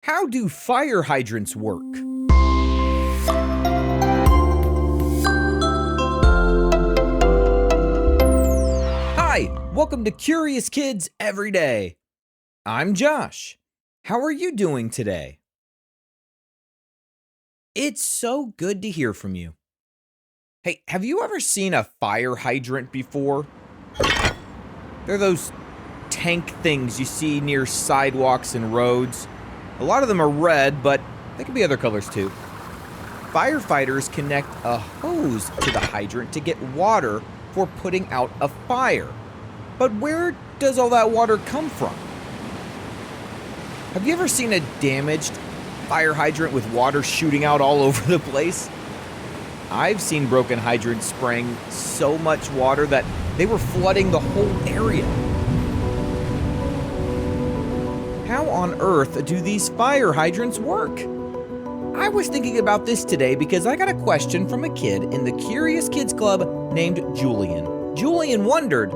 How do fire hydrants work? Hi, welcome to Curious Kids Every Day. I'm Josh. How are you doing today? It's so good to hear from you. Hey, have you ever seen a fire hydrant before? They're those tank things you see near sidewalks and roads. A lot of them are red, but they can be other colors too. Firefighters connect a hose to the hydrant to get water for putting out a fire. But where does all that water come from? Have you ever seen a damaged fire hydrant with water shooting out all over the place? I've seen broken hydrants spraying so much water that they were flooding the whole area. How on earth do these fire hydrants work? I was thinking about this today because I got a question from a kid in the Curious Kids Club named Julian. Julian wondered,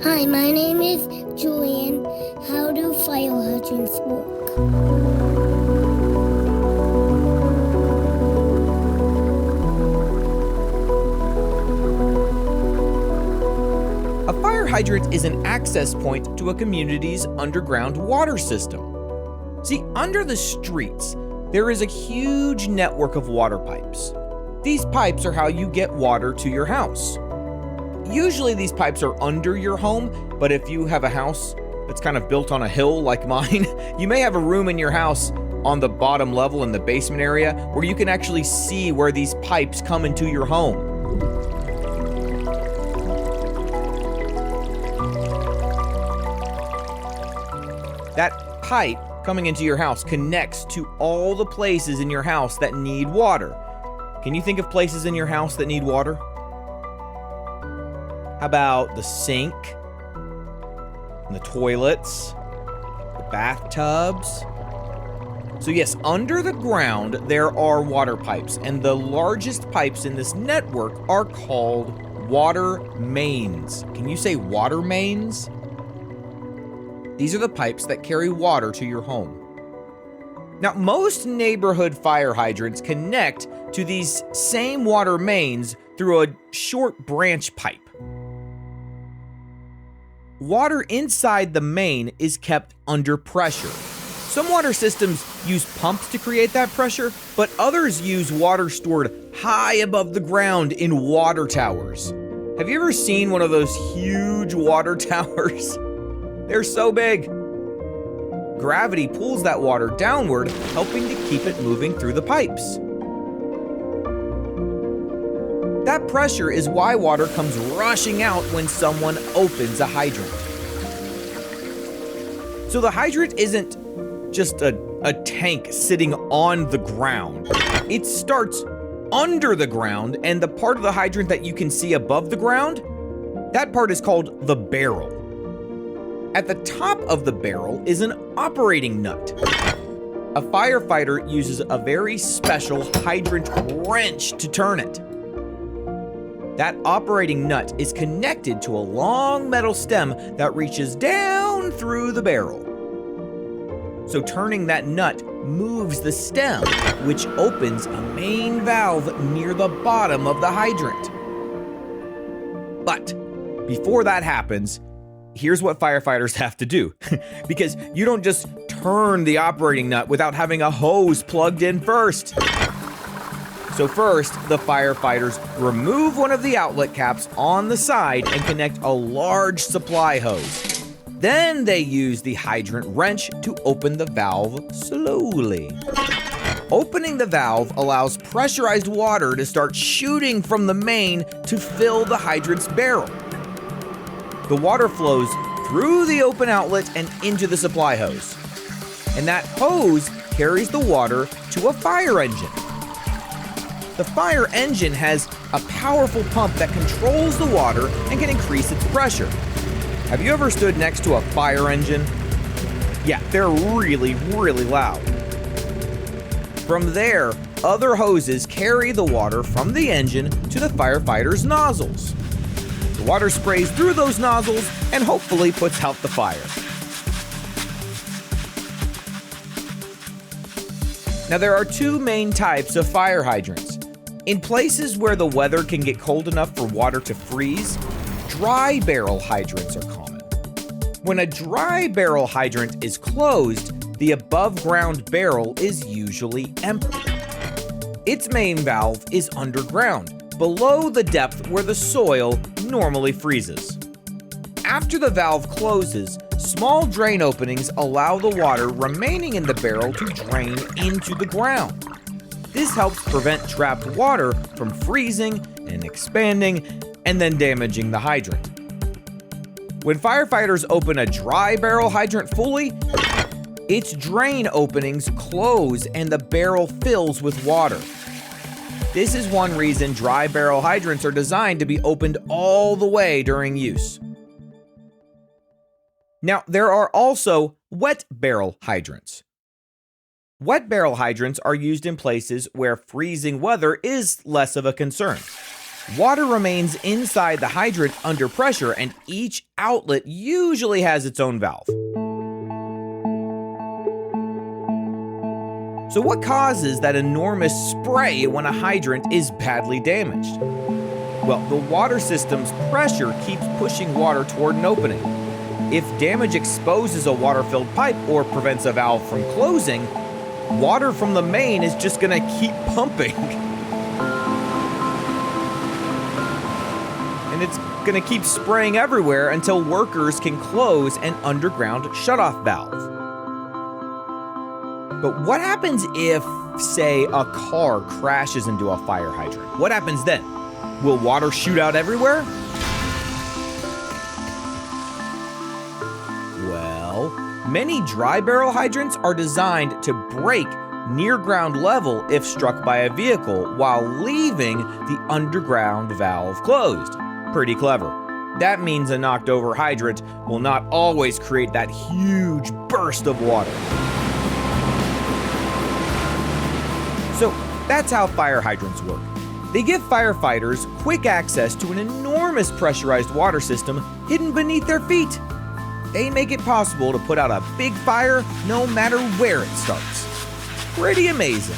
Hi, my name is Julian. How do fire hydrants work? a fire hydrant is an access point to a community's underground water system. See, under the streets, there is a huge network of water pipes. These pipes are how you get water to your house. Usually these pipes are under your home, but if you have a house that's kind of built on a hill like mine, you may have a room in your house on the bottom level in the basement area where you can actually see where these pipes come into your home. That pipe coming into your house connects to all the places in your house that need water. Can you think of places in your house that need water? How about the sink, and the toilets, the bathtubs? So yes, under the ground there are water pipes, and the largest pipes in this network are called water mains. Can you say water mains? These are the pipes that carry water to your home. Now, most neighborhood fire hydrants connect to these same water mains through a short branch pipe. Water inside the main is kept under pressure. Some water systems use pumps to create that pressure, but others use water stored high above the ground in water towers. Have you ever seen one of those huge water towers? They're so big. Gravity pulls that water downward, helping to keep it moving through the pipes. That pressure is why water comes rushing out when someone opens a hydrant. So the hydrant isn't just a tank sitting on the ground. It starts under the ground, and the part of the hydrant that you can see above the ground, that part is called the barrel. At the top of the barrel is an operating nut. A firefighter uses a very special hydrant wrench to turn it. That operating nut is connected to a long metal stem that reaches down through the barrel. So turning that nut moves the stem, which opens a main valve near the bottom of the hydrant. But before that happens, here's what firefighters have to do, because you don't just turn the operating nut without having a hose plugged in first. So first, the firefighters remove one of the outlet caps on the side and connect a large supply hose. Then they use the hydrant wrench to open the valve slowly. Opening the valve allows pressurized water to start shooting from the main to fill the hydrant's barrel. The water flows through the open outlet and into the supply hose. And that hose carries the water to a fire engine. The fire engine has a powerful pump that controls the water and can increase its pressure. Have you ever stood next to a fire engine? Yeah, they're really, really loud. From there, other hoses carry the water from the engine to the firefighter's nozzles. The water sprays through those nozzles and hopefully puts out the fire. Now, there are two main types of fire hydrants. In places where the weather can get cold enough for water to freeze, dry barrel hydrants are common. When a dry barrel hydrant is closed, the above-ground barrel is usually empty. Its main valve is underground, below the depth where the soil normally freezes. After the valve closes, small drain openings allow the water remaining in the barrel to drain into the ground. This helps prevent trapped water from freezing and expanding and then damaging the hydrant. When firefighters open a dry barrel hydrant fully, its drain openings close and the barrel fills with water. This is one reason dry barrel hydrants are designed to be opened all the way during use. Now, there are also wet barrel hydrants. Wet barrel hydrants are used in places where freezing weather is less of a concern. Water remains inside the hydrant under pressure, and each outlet usually has its own valve. So what causes that enormous spray when a hydrant is badly damaged? Well, the water system's pressure keeps pushing water toward an opening. If damage exposes a water-filled pipe or prevents a valve from closing, water from the main is just going to keep pumping. And it's going to keep spraying everywhere until workers can close an underground shutoff valve. But what happens if, say, a car crashes into a fire hydrant? What happens then? Will water shoot out everywhere? Well, many dry barrel hydrants are designed to break near ground level if struck by a vehicle while leaving the underground valve closed. Pretty clever. That means a knocked over hydrant will not always create that huge burst of water. So that's how fire hydrants work. They give firefighters quick access to an enormous pressurized water system hidden beneath their feet. They make it possible to put out a big fire no matter where it starts. Pretty amazing.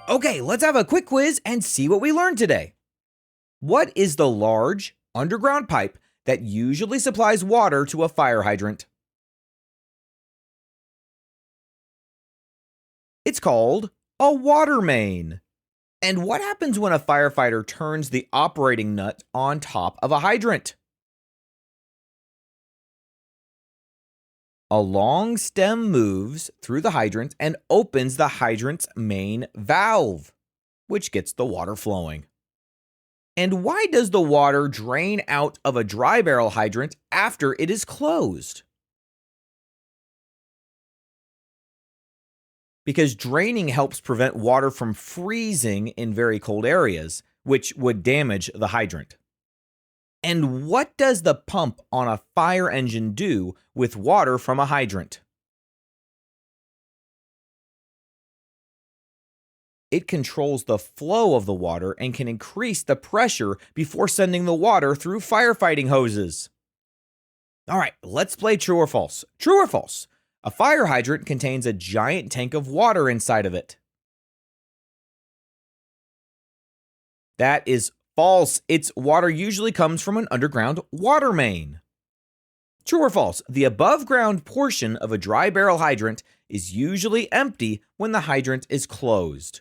Okay, let's have a quick quiz and see what we learned today. What is the large underground pipe that usually supplies water to a fire hydrant? It's called a water main. And what happens when a firefighter turns the operating nut on top of a hydrant? A long stem moves through the hydrant and opens the hydrant's main valve, which gets the water flowing. And why does the water drain out of a dry barrel hydrant after it is closed? Because draining helps prevent water from freezing in very cold areas, which would damage the hydrant. And what does the pump on a fire engine do with water from a hydrant? It controls the flow of the water and can increase the pressure before sending the water through firefighting hoses. All right, let's play true or false. True or false? A fire hydrant contains a giant tank of water inside of it. That is false. Its water usually comes from an underground water main. True or false? The above ground portion of a dry barrel hydrant is usually empty when the hydrant is closed.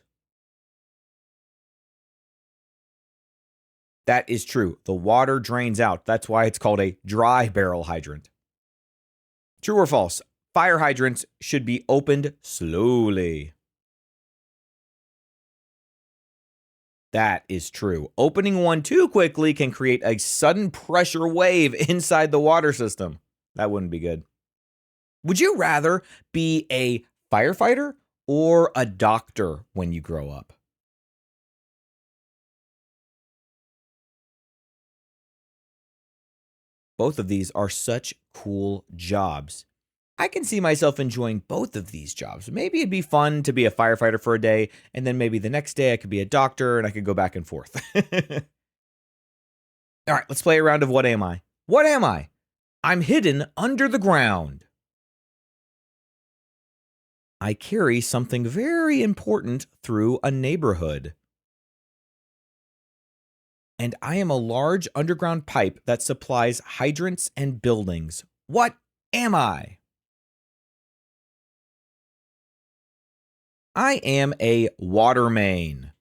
That is true. The water drains out. That's why it's called a dry barrel hydrant. True or false? Fire hydrants should be opened slowly. That is true. Opening one too quickly can create a sudden pressure wave inside the water system. That wouldn't be good. Would you rather be a firefighter or a doctor when you grow up? Both of these are such cool jobs. I can see myself enjoying both of these jobs. Maybe it'd be fun to be a firefighter for a day, and then maybe the next day I could be a doctor and I could go back and forth. All right, let's play a round of What Am I? What am I? I'm hidden under the ground. I carry something very important through a neighborhood. And I am a large underground pipe that supplies hydrants and buildings. What am I? I am a water main.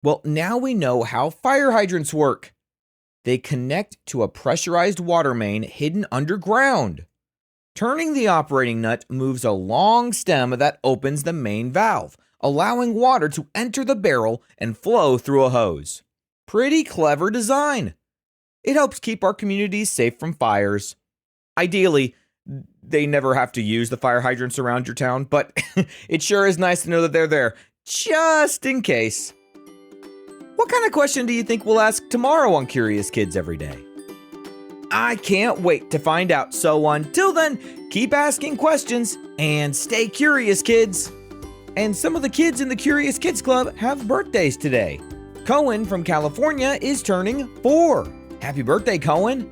Well, now we know how fire hydrants work. They connect to a pressurized water main hidden underground. Turning the operating nut moves a long stem that opens the main valve, allowing water to enter the barrel and flow through a hose. Pretty clever design. It helps keep our communities safe from fires. Ideally, they never have to use the fire hydrants around your town, but it sure is nice to know that they're there, just in case. What kind of question do you think we'll ask tomorrow on Curious Kids Every Day? I can't wait to find out, so until then, keep asking questions and stay curious, kids. And some of the kids in the Curious Kids Club have birthdays today. Cohen from California is turning 4. Happy birthday, Cohen.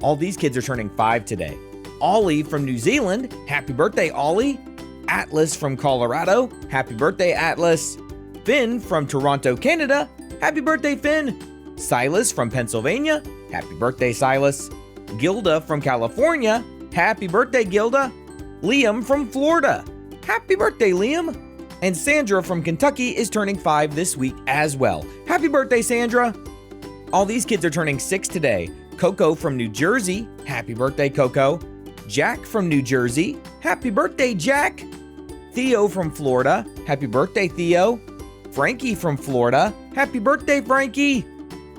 All these kids are turning 5 today. Ollie from New Zealand, happy birthday, Ollie. Atlas from Colorado, happy birthday, Atlas. Finn from Toronto, Canada, happy birthday, Finn. Silas from Pennsylvania, happy birthday, Silas. Gilda from California, happy birthday, Gilda. Liam from Florida, happy birthday, Liam. And Sandra from Kentucky is turning 5 this week as well. Happy birthday, Sandra. All these kids are turning 6 today. Coco from New Jersey, happy birthday, Coco. Jack from New Jersey, happy birthday, Jack. Theo from Florida, happy birthday, Theo. Frankie from Florida, happy birthday, Frankie.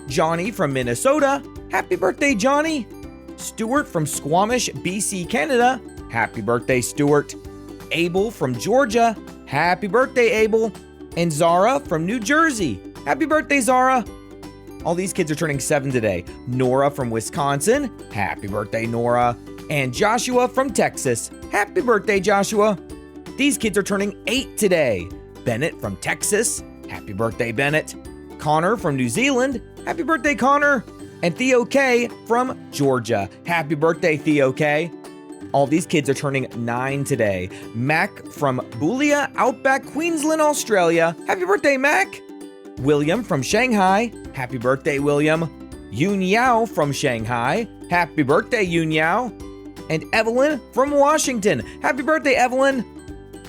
Johnny from Minnesota, happy birthday, Johnny. Stuart from Squamish, BC, Canada, happy birthday, Stuart. Abel from Georgia, happy birthday, Abel. And Zara from New Jersey, happy birthday, Zara. All these kids are turning 7 today. Nora from Wisconsin, happy birthday, Nora. And Joshua from Texas, happy birthday, Joshua. These kids are turning 8 today. Bennett from Texas, happy birthday, Bennett. Connor from New Zealand, happy birthday, Connor. And Theo K from Georgia, happy birthday, Theo K. All these kids are turning 9 today. Mac from Boolia, Outback, Queensland, Australia, happy birthday, Mac. William from Shanghai, happy birthday, William. Yun Yao from Shanghai, happy birthday, Yun Yao. And Evelyn from Washington, happy birthday, Evelyn.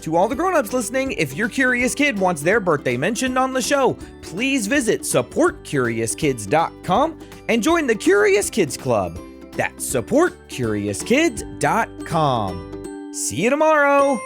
To all the grown-ups listening, if your curious kid wants their birthday mentioned on the show, please visit supportcuriouskids.com and join the Curious Kids Club. That's supportcuriouskids.com. See you tomorrow.